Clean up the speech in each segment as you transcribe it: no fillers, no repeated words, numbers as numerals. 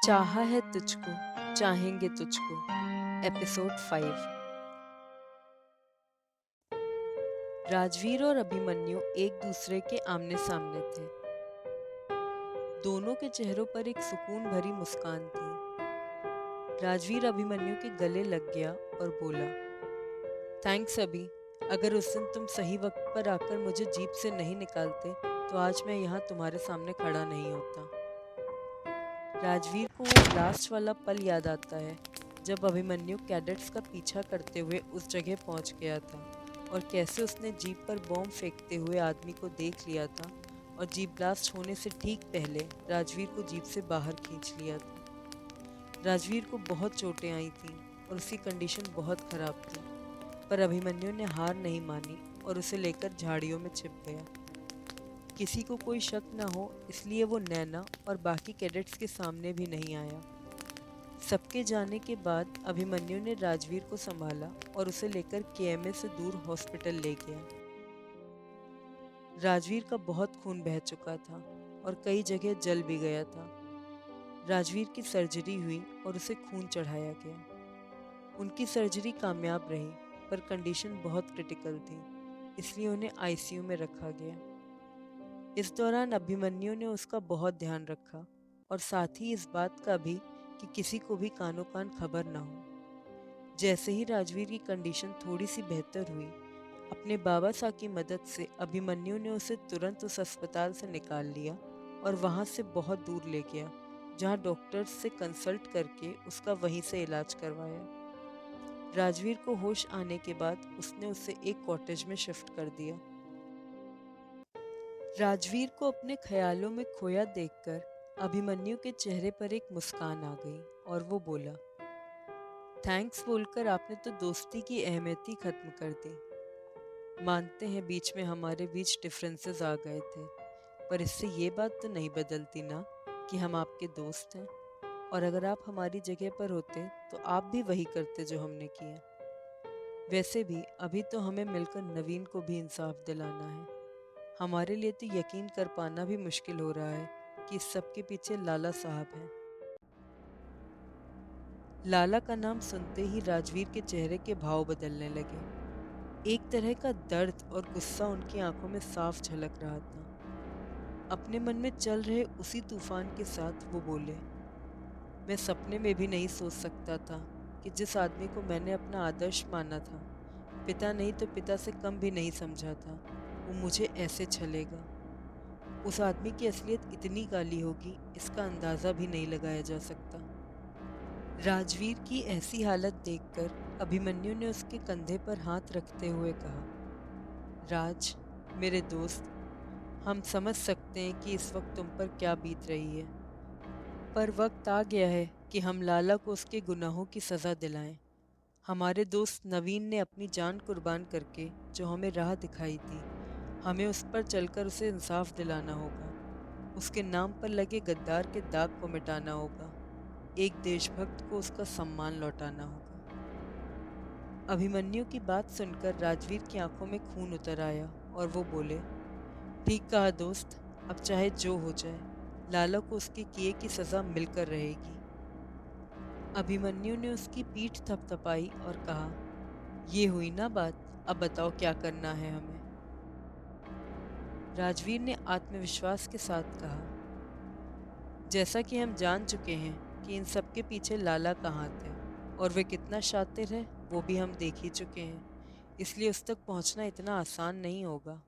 चाहा है तुझको, चाहेंगे तुझको। एपिसोड 5। राजवीर और अभिमन्यु एक दूसरे के आमने सामने थे। दोनों के चेहरों पर एक सुकून भरी मुस्कान थी। राजवीर अभिमन्यु के गले लग गया और बोला, थैंक्स अभी। अगर उस दिन तुम सही वक्त पर आकर मुझे जीप से नहीं निकालते तो आज मैं यहाँ तुम्हारे सामने खड़ा नहीं होता। राजवीर को वो लास्ट वाला पल याद आता है जब अभिमन्यु कैडेट्स का पीछा करते हुए उस जगह पहुंच गया था और कैसे उसने जीप पर बॉम्ब फेंकते हुए आदमी को देख लिया था और जीप ब्लास्ट होने से ठीक पहले राजवीर को जीप से बाहर खींच लिया था। राजवीर को बहुत चोटें आई थीं और उसकी कंडीशन बहुत खराब थी, पर अभिमन्यु ने हार नहीं मानी और उसे लेकर झाड़ियों में छिप गया। किसी को कोई शक न हो इसलिए वो नैना और बाकी कैडेट्स के सामने भी नहीं आया। सबके जाने के बाद अभिमन्यु ने राजवीर को संभाला और उसे लेकर केएमए से दूर हॉस्पिटल ले गया। राजवीर का बहुत खून बह चुका था और कई जगह जल भी गया था। राजवीर की सर्जरी हुई और उसे खून चढ़ाया गया। उनकी सर्जरी कामयाब रही, पर कंडीशन बहुत क्रिटिकल थी, इसलिए उन्हें आईसीयू में रखा गया। इस दौरान अभिमन्यु ने उसका बहुत ध्यान रखा और साथ ही इस बात का भी कि किसी को भी कानो कान खबर ना हो। जैसे ही राजवीर की कंडीशन थोड़ी सी बेहतर हुई, अपने बाबा साहब की मदद से अभिमन्यु ने उसे तुरंत उस अस्पताल से निकाल लिया और वहां से बहुत दूर ले गया, जहां डॉक्टर्स से कंसल्ट करके उसका वहीं से इलाज करवाया। राजवीर को होश आने के बाद उसने उसे एक कॉटेज में शिफ्ट कर दिया। राजवीर को अपने ख्यालों में खोया देखकर अभिमन्यु के चेहरे पर एक मुस्कान आ गई और वो बोला, थैंक्स बोलकर आपने तो दोस्ती की अहमियत ही खत्म कर दी। मानते हैं बीच में हमारे बीच डिफरेंसेस आ गए थे, पर इससे ये बात तो नहीं बदलती ना कि हम आपके दोस्त हैं, और अगर आप हमारी जगह पर होते तो आप भी वही करते जो हमने किया। वैसे भी अभी तो हमें मिलकर नवीन को भी इंसाफ दिलाना है। हमारे लिए तो यकीन कर पाना भी मुश्किल हो रहा है कि इस सब के पीछे लाला साहब हैं। लाला का नाम सुनते ही राजवीर के चेहरे के भाव बदलने लगे। एक तरह का दर्द और गुस्सा उनकी आंखों में साफ झलक रहा था। अपने मन में चल रहे उसी तूफान के साथ वो बोले, मैं सपने में भी नहीं सोच सकता था कि जिस आदमी को मैंने अपना आदर्श माना था, पिता नहीं तो पिता से कम भी नहीं समझा था, वो मुझे ऐसे छलेगा। उस आदमी की असलियत इतनी काली होगी, इसका अंदाजा भी नहीं लगाया जा सकता। राजवीर की ऐसी हालत देखकर अभिमन्यु ने उसके कंधे पर हाथ रखते हुए कहा, राज, मेरे दोस्त, हम समझ सकते हैं कि इस वक्त तुम पर क्या बीत रही है, पर वक्त आ गया है कि हम लाला को उसके गुनाहों की सज़ा दिलाएं। हमारे दोस्त नवीन ने अपनी जान कुर्बान करके जो हमें राह दिखाई थी, हमें उस पर चलकर उसे इंसाफ दिलाना होगा। उसके नाम पर लगे गद्दार के दाग को मिटाना होगा। एक देशभक्त को उसका सम्मान लौटाना होगा। अभिमन्यु की बात सुनकर राजवीर की आंखों में खून उतर आया और वो बोले, ठीक कहा दोस्त, अब चाहे जो हो जाए, लाला को उसके किए की सजा मिलकर रहेगी। अभिमन्यु ने उसकी पीठ थपथपाई और कहा, ये हुई ना बात, अब बताओ क्या करना है हमें। राजवीर ने आत्मविश्वास के साथ कहा, जैसा कि हम जान चुके हैं कि इन सब के पीछे लाला का हाथ है और वे कितना शातिर है वो भी हम देख ही चुके हैं, इसलिए उस तक पहुंचना इतना आसान नहीं होगा।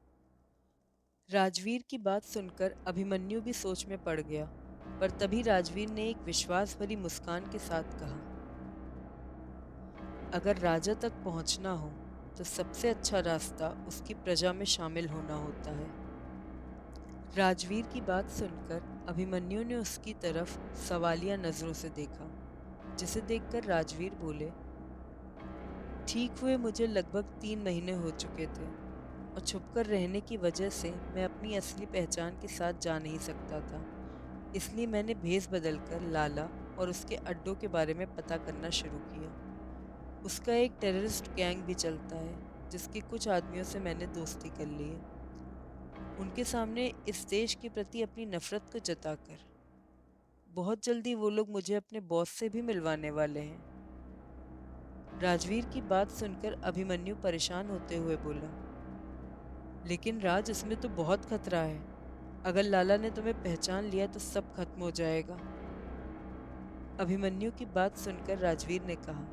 राजवीर की बात सुनकर अभिमन्यु भी सोच में पड़ गया, पर तभी राजवीर ने एक विश्वास भरी मुस्कान के साथ कहा, अगर राजा तक पहुंचना हो तो सबसे अच्छा रास्ता उसकी प्रजा में शामिल होना होता है। राजवीर की बात सुनकर अभिमन्यु ने उसकी तरफ सवालिया नजरों से देखा, जिसे देखकर राजवीर बोले, ठीक हुए मुझे लगभग 3 महीने हो चुके थे और छुपकर रहने की वजह से मैं अपनी असली पहचान के साथ जा नहीं सकता था, इसलिए मैंने भेस बदलकर लाला और उसके अड्डों के बारे में पता करना शुरू किया। उसका एक टेररिस्ट गैंग भी चलता है, जिसके कुछ आदमियों से मैंने दोस्ती कर ली है। उनके सामने इस देश के प्रति अपनी नफरत को जताकर बहुत जल्दी वो लोग मुझे अपने बॉस से भी मिलवाने वाले हैं। राजवीर की बात सुनकर अभिमन्यु परेशान होते हुए बोला, लेकिन राज, इसमें तो बहुत खतरा है। अगर लाला ने तुम्हें पहचान लिया तो सब खत्म हो जाएगा। अभिमन्यु की बात सुनकर राजवीर ने कहा,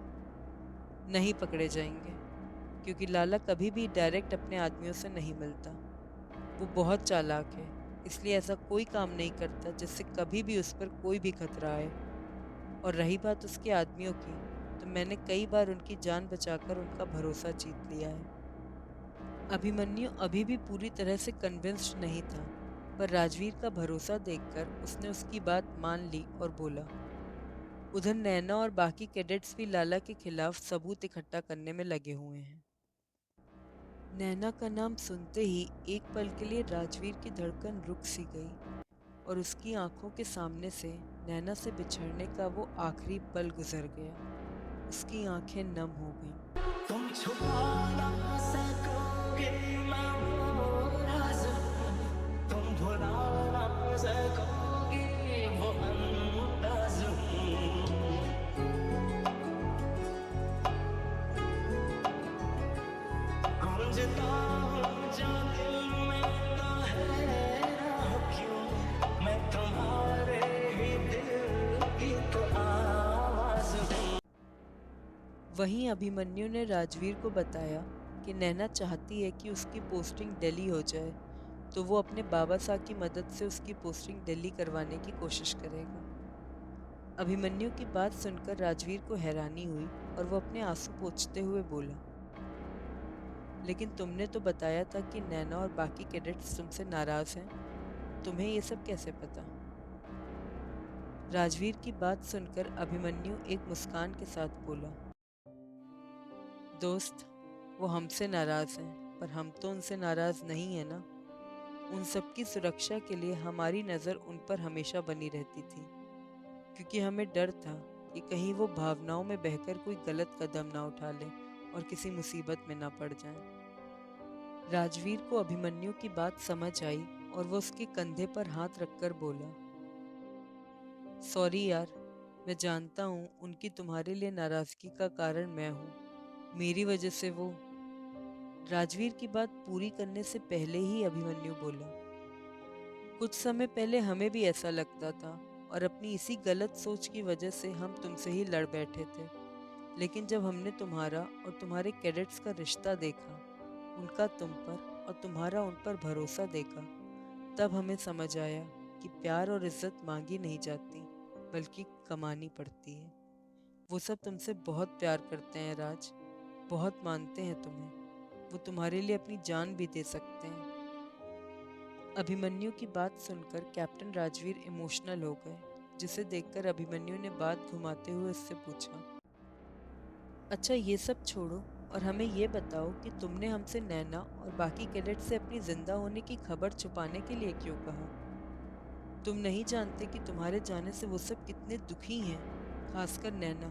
नहीं पकड़े जाएंगे, क्योंकि लाला कभी भी डायरेक्ट अपने आदमियों से नहीं मिलता। वो बहुत चालाक है, इसलिए ऐसा कोई काम नहीं करता जिससे कभी भी उस पर कोई भी खतरा आए। और रही बात उसके आदमियों की, तो मैंने कई बार उनकी जान बचाकर उनका भरोसा जीत लिया है। अभिमन्यु अभी भी पूरी तरह से कन्विंस्ड नहीं था, पर राजवीर का भरोसा देखकर उसने उसकी बात मान ली और बोला, उधर नैना और बाकी कैडेट्स भी लाला के खिलाफ सबूत इकट्ठा करने में लगे हुए हैं। नैना का नाम सुनते ही एक पल के लिए राजवीर की धड़कन रुक सी गई और उसकी आंखों के सामने से नैना से बिछड़ने का वो आखिरी पल गुजर गया। उसकी आंखें नम हो गईं। तुम छुपा ना सकोगे मैं वो राज, तुम भुला ना सकोगे वो अंदाज। गूंजता हूँ जो दिल में तो है ना क्यों, मैं तुम्हारे ही दिल की तो आवाज हूँ। वहीं अभिमन्यु ने राजवीर को बताया कि नैना चाहती है कि उसकी पोस्टिंग दिल्ली हो जाए, तो वो अपने बाबा साहब की मदद से उसकी पोस्टिंग दिल्ली करवाने की कोशिश करेगा। अभिमन्यु की बात सुनकर राजवीर को हैरानी हुई और वो अपने आंसू पोंछते हुए बोला, लेकिन तुमने तो बताया था कि नैना और बाकी कैडेट्स तुमसे नाराज हैं। तुम्हें ये सब कैसे पता? राजवीर की बात सुनकर अभिमन्यु एक मुस्कान के साथ बोला, दोस्त, वो हमसे नाराज हैं, पर हम तो उनसे नाराज नहीं है ना। उन सबकी सुरक्षा के लिए हमारी नज़र उन पर हमेशा बनी रहती थी, क्योंकि हमें डर था कि कहीं वो भावनाओं में बहकर कोई गलत कदम ना उठा ले और किसी मुसीबत में ना पड़ जाए। राजवीर को अभिमन्यु की बात समझ आई और वो उसके कंधे पर हाथ रखकर बोला, सॉरी यार, मैं जानता हूँ उनकी तुम्हारे लिए नाराज़गी का कारण मैं हूँ। मेरी वजह से वो। राजवीर की बात पूरी करने से पहले ही अभिमन्यु बोला, कुछ समय पहले हमें भी ऐसा लगता था और अपनी इसी गलत सोच की वजह से हम तुमसे ही लड़ बैठे थे। लेकिन जब हमने तुम्हारा और तुम्हारे कैडेट्स का रिश्ता देखा, उनका तुम पर और तुम्हारा उन पर भरोसा देखा, तब हमें समझ आया कि प्यार और इज्जत मांगी नहीं जाती, बल्कि कमानी पड़ती है। वो सब तुमसे बहुत प्यार करते हैं राज, बहुत मानते हैं तुम्हें। वो तुम्हारे लिए अपनी जान भी दे सकते हैं। अभिमन्यु की बात सुनकर कैप्टन राजवीर इमोशनल हो गए, जिसे देखकर अभिमन्यु ने बात घुमाते हुए उससे पूछा, अच्छा ये सब छोड़ो और हमें ये बताओ कि तुमने हमसे नैना और बाकी कैडेट से अपनी जिंदा होने की खबर छुपाने के लिए क्यों कहा? तुम नहीं जानते कि तुम्हारे जाने से वो सब कितने दुखी हैं, खासकर नैना।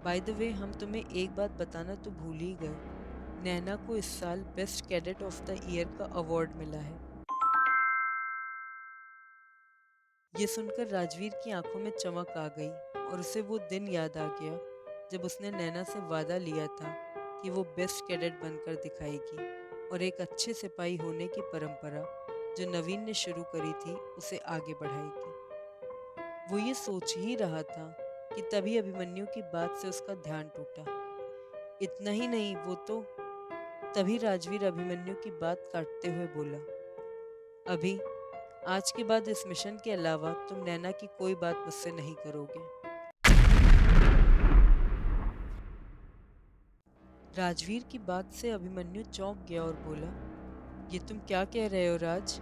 बाय द वे, हम तुम्हें एक बात बताना तो भूल ही गए, नैना को इस साल best cadet of the year का अवार्ड मिला है। ये सुनकर राजवीर की आंखों में चमक आ गई और उसे वो दिन याद आ गया जब उसने नैना से वादा लिया था कि वो बेस्ट कैडेट बनकर दिखाएगी और एक अच्छे सिपाही होने की परंपरा जो नवीन ने शुरू करी थी उसे आगे बढ़ाएगी। वो ये सोच ही रहा था कि तभी अभिमन्यु की बात से उसका ध्यान टूटा। इतना ही नहीं, वो तो तभी राजवीर अभिमन्यु की बात काटते हुए बोला, अभी आज के बाद इस मिशन के अलावा तुम नैना की कोई बात मुझसे नहीं करोगे। राजवीर की बात से अभिमन्यु चौंक गया और बोला, ये तुम क्या कह रहे हो राज?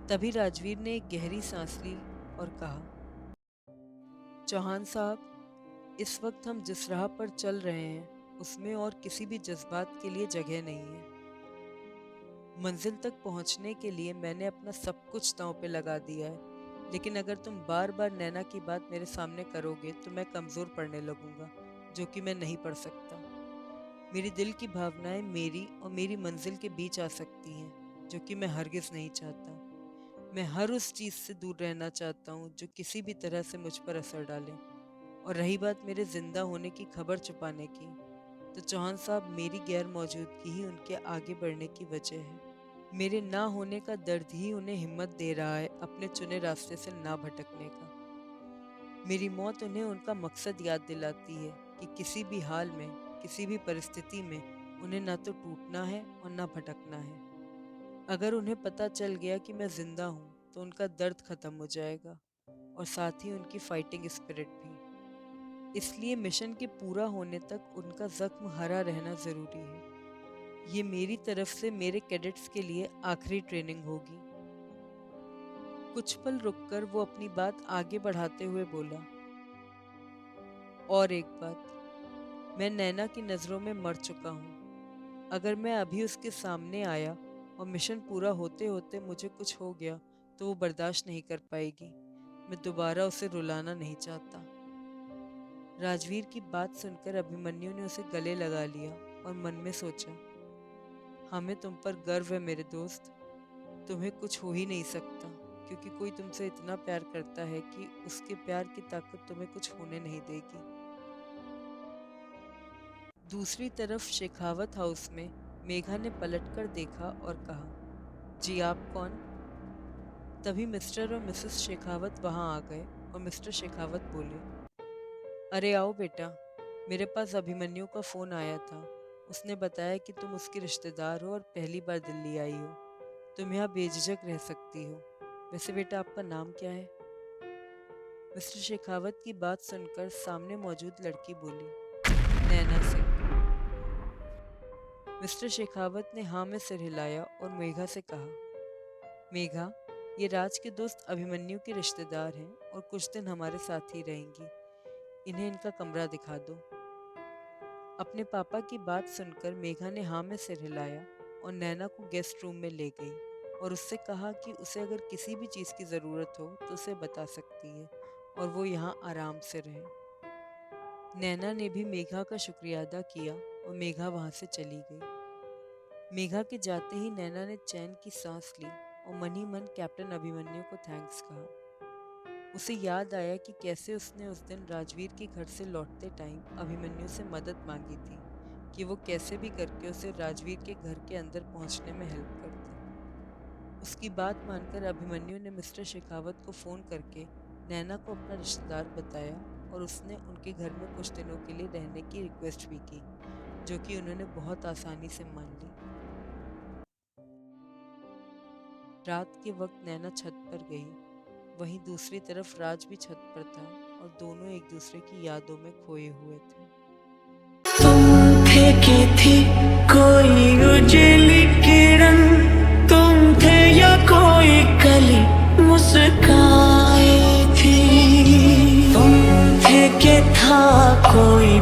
तभी राजवीर ने एक गहरी सांस ली और कहा, चौहान साहब, इस वक्त हम जिस राह पर चल रहे हैं उसमें और किसी भी जज्बात के लिए जगह नहीं है। मंजिल तक पहुंचने के लिए मैंने अपना सब कुछ दांव पे लगा दिया है, लेकिन अगर तुम बार बार नैना की बात मेरे सामने करोगे तो मैं कमज़ोर पड़ने लगूंगा, जो कि मैं नहीं पढ़ सकता। मेरी दिल की भावनाएं मेरी और मेरी मंजिल के बीच आ सकती हैं, जो कि मैं हरगिज़ नहीं चाहता। मैं हर उस चीज़ से दूर रहना चाहता हूँ जो किसी भी तरह से मुझ पर असर डाले। और रही बात मेरे जिंदा होने की खबर छुपाने की, तो चौहान साहब, मेरी गैर मौजूदगी ही उनके आगे बढ़ने की वजह है। मेरे ना होने का दर्द ही उन्हें हिम्मत दे रहा है अपने चुने रास्ते से ना भटकने का। मेरी मौत उन्हें उनका मकसद याद दिलाती है कि किसी भी हाल में, किसी भी परिस्थिति में उन्हें ना तो टूटना है और ना भटकना है। अगर उन्हें पता चल गया कि मैं जिंदा हूँ तो उनका दर्द खत्म हो जाएगा और साथ ही उनकी फाइटिंग स्पिरिट भी। इसलिए मिशन के पूरा होने तक उनका जख्म हरा रहना जरूरी है। ये मेरी तरफ से मेरे कैडेट्स के लिए आखिरी ट्रेनिंग होगी। कुछ पल रुककर वो अपनी बात आगे बढ़ाते हुए बोला, और एक बात, मैं नैना की नज़रों में मर चुका हूँ। अगर मैं अभी उसके सामने आया और मिशन पूरा होते होते मुझे कुछ हो गया तो वो बर्दाश्त नहीं कर पाएगी। मैं दोबारा उसे रुलाना नहीं चाहता। राजवीर की बात सुनकर अभिमन्यु ने उसे गले लगा लिया और मन में सोचा, हमें तुम पर गर्व है मेरे दोस्त। तुम्हें कुछ हो ही नहीं सकता, क्योंकि कोई तुमसे इतना प्यार करता है कि उसके प्यार की ताकत तुम्हें कुछ होने नहीं देगी। दूसरी तरफ शेखावत हाउस में मेघा ने पलटकर देखा और कहा, जी आप कौन? तभी मिस्टर और मिसेस शेखावत वहां आ गए और मिस्टर शेखावत बोले, अरे आओ बेटा, मेरे पास अभिमन्यु का फ़ोन आया था। उसने बताया कि तुम उसकी रिश्तेदार हो और पहली बार दिल्ली आई हो। तुम यहाँ बेझिझक रह सकती हो। वैसे बेटा, आपका नाम क्या है? मिस्टर शेखावत की बात सुनकर सामने मौजूद लड़की बोली, नैना सिंह। मिस्टर शेखावत ने हाँ में सिर हिलाया और मेघा से कहा, मेघा, ये राज के दोस्त अभिमन्यु के रिश्तेदार हैं और कुछ दिन हमारे साथ ही रहेंगी। इन्हें इनका कमरा दिखा दो। अपने पापा की बात सुनकर मेघा ने हाँ में सिर हिलाया और नैना को गेस्ट रूम में ले गई और उससे कहा कि उसे अगर किसी भी चीज़ की ज़रूरत हो तो उसे बता सकती है और वो यहाँ आराम से रहे। नैना ने भी मेघा का शुक्रिया अदा किया और मेघा वहाँ से चली गई। मेघा के जाते ही नैना ने चैन की सांस ली और मन ही मन कैप्टन अभिमन्यु को थैंक्स कहा। उसे याद आया कि कैसे उसने उस दिन राजवीर के घर से लौटते टाइम अभिमन्यु से मदद मांगी थी कि वो कैसे भी करके उसे राजवीर के घर के अंदर पहुंचने में हेल्प करते। उसकी बात मानकर अभिमन्यु ने मिस्टर शेखावत को फ़ोन करके नैना को अपना रिश्तेदार बताया और उसने उनके घर में कुछ दिनों के लिए रहने की रिक्वेस्ट भी की, जो कि उन्होंने बहुत आसानी से मान ली। रात के वक्त नैना छत पर गई, वहीं दूसरी तरफ राज भी छत पर था और दोनों एक दूसरे की यादों में खोए हुए थे। तुम थे कि थी कोई उजली किरण, तुम थे या कोई कली मुस्काई थी, तुम थे कि था कोई